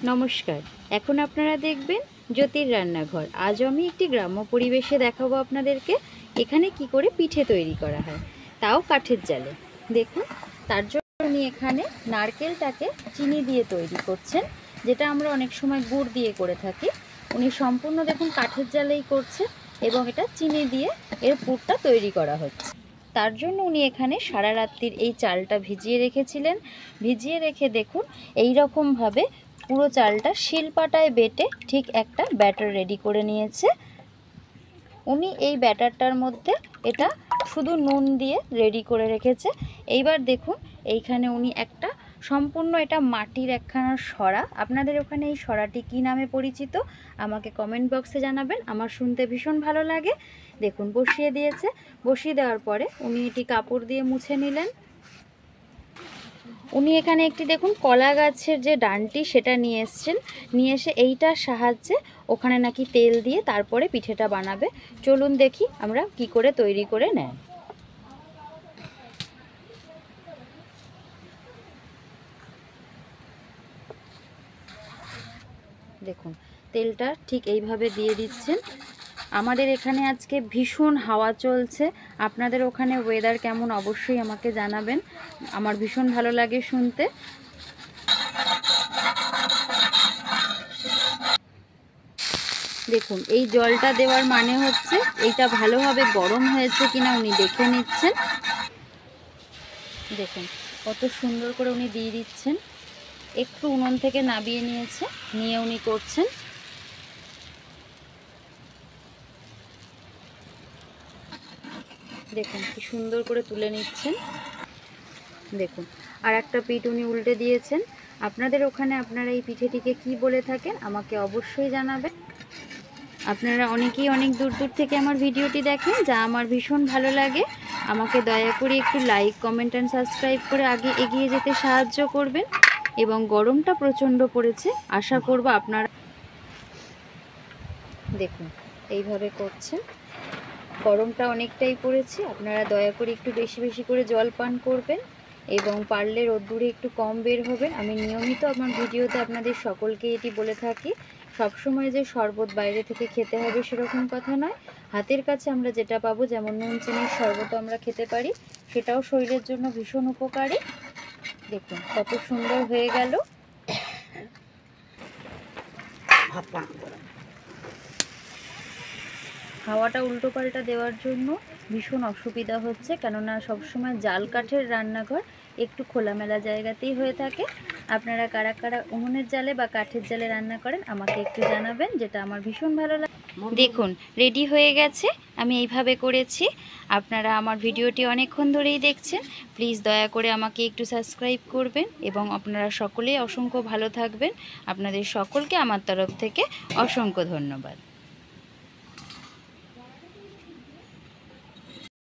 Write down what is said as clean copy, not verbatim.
নমস্কার, এখন আপনারা দেখবেন জ্যোতির রান্নাঘর। আজ আমি একটি গ্রাম্য পরিবেশে দেখাবো আপনাদেরকে এখানে কি করে পিঠে তৈরি করা হয়, তাও কাঠের জালে। দেখুন, তার জন্য উনি এখানে নারকেলটাকে চিনি দিয়ে তৈরি করছেন, যেটা আমরা অনেক সময় গুড় দিয়ে করে থাকি। উনি সম্পূর্ণ দেখুন কাঠের জালেই করছে এবং এটা চিনি দিয়ে এর পুরটা তৈরি করা হচ্ছে। তার জন্য উনি এখানে সারা রাত্রির এই চালটা ভিজিয়ে রেখেছিলেন। ভিজিয়ে রেখে দেখুন এই রকমভাবে পুরো চালটা শিলপাটায় বেটে ঠিক একটা ব্যাটার রেডি করে নিয়েছে। উনি এই ব্যাটারটার মধ্যে এটা শুধু নুন দিয়ে রেডি করে রেখেছে। এইবার দেখুন এইখানে উনি একটা সম্পূর্ণ এটা মাটির একখানা সরা, আপনাদের ওখানে এই সরাটি কী নামে পরিচিত আমাকে কমেন্ট বক্সে জানাবেন, আমার শুনতে ভীষণ ভালো লাগে। দেখুন বসিয়ে দিয়েছে। বসিয়ে দেওয়ার পরে উনি এটি কাপড় দিয়ে মুছে নিলেন। উনি এখানে একটি দেখুন কলা গাছের যে ডানটি সেটা নিয়ে এসছেন, নিয়ে এসে এইটার সাহায্যে ওখানে নাকি তেল দিয়ে তারপরে পিঠেটা বানাবে। চলুন দেখি আমরা কি করে তৈরি করে নেয়। দেখুন তেলটা ঠিক এইভাবে দিয়ে দিচ্ছেন। আমাদের এখানে আজকে ভীষণ হাওয়া চলছে, আপনাদের ওখানে ওয়েদার কেমন অবশ্যই আমাকে জানাবেন, আমার ভীষণ ভালো লাগে শুনতে। দেখুন এই জলটা দেওয়ার মানে হচ্ছে এইটা ভালোভাবে গরম হয়েছে কিনা উনি দেখে নিচ্ছেন। দেখুন কত সুন্দর করে উনি দিয়ে দিচ্ছেন। একটু উনুন থেকে নামিয়ে নিয়েছে, নিয়ে উনি করছেন। দেখুন কি সুন্দর করে তুলে নিচ্ছেন। দেখুন আর একটা পিঠ উনি উল্টে দিয়েছেন। আপনাদের ওখানে আপনারা এই পিঠেটিকে কি বলে থাকেন আমাকে অবশ্যই জানাবেন। আপনারা অনেকেই অনেক দূর দূর থেকে আমার ভিডিওটি দেখেন, যা আমার ভীষণ ভালো লাগে। আমাকে দয়া করে একটু লাইক, কমেন্ট অ্যান্ড সাবস্ক্রাইব করে আগে এগিয়ে যেতে সাহায্য করবেন। এবং গরমটা প্রচণ্ড পড়েছে, আশা করব আপনারা দেখুন এইভাবে করছেন। গরমটা অনেকটাই পড়েছে, আপনারা দয়া করে একটু বেশি বেশি করে জল পান করবেন এবং পারলে রোদ্দুরে একটু কম বের হবেন। আমি নিয়মিত আমার ভিডিওতে আপনাদের সকলকে এটি বলে থাকি, সবসময় যে শরবত বাইরে থেকে খেতে হবে সেরকম কথা নয়। হাতের কাছে আমরা যেটা পাবো, যেমন নুন চিনির শরবত আমরা খেতে পারি, সেটাও শরীরের জন্য ভীষণ উপকারী। দেখুন কত সুন্দর হয়ে গেল। হাওয়াটা উল্টো পাল্টা দেওয়ার জন্য ভীষণ অসুবিধা হচ্ছে, কেননা সবসময় জাল কাঠের রান্নাঘর একটু খোলামেলা জায়গাতেই হয়ে থাকে। আপনারা কারা কারা উনুনের জালে বা কাঠের জালে রান্না করেন আমাকে একটু জানাবেন, যেটা আমার ভীষণ ভালো লাগে। দেখুন রেডি হয়ে গেছে, আমি এইভাবে করেছি। আপনারা আমার ভিডিওটি অনেকক্ষণ ধরেই দেখছেন, প্লিজ দয়া করে আমাকে একটু সাবস্ক্রাইব করবেন এবং আপনারা সকলেই অসংখ্য ভালো থাকবেন। আপনাদের সকলকে আমার তরফ থেকে অসংখ্য ধন্যবাদ।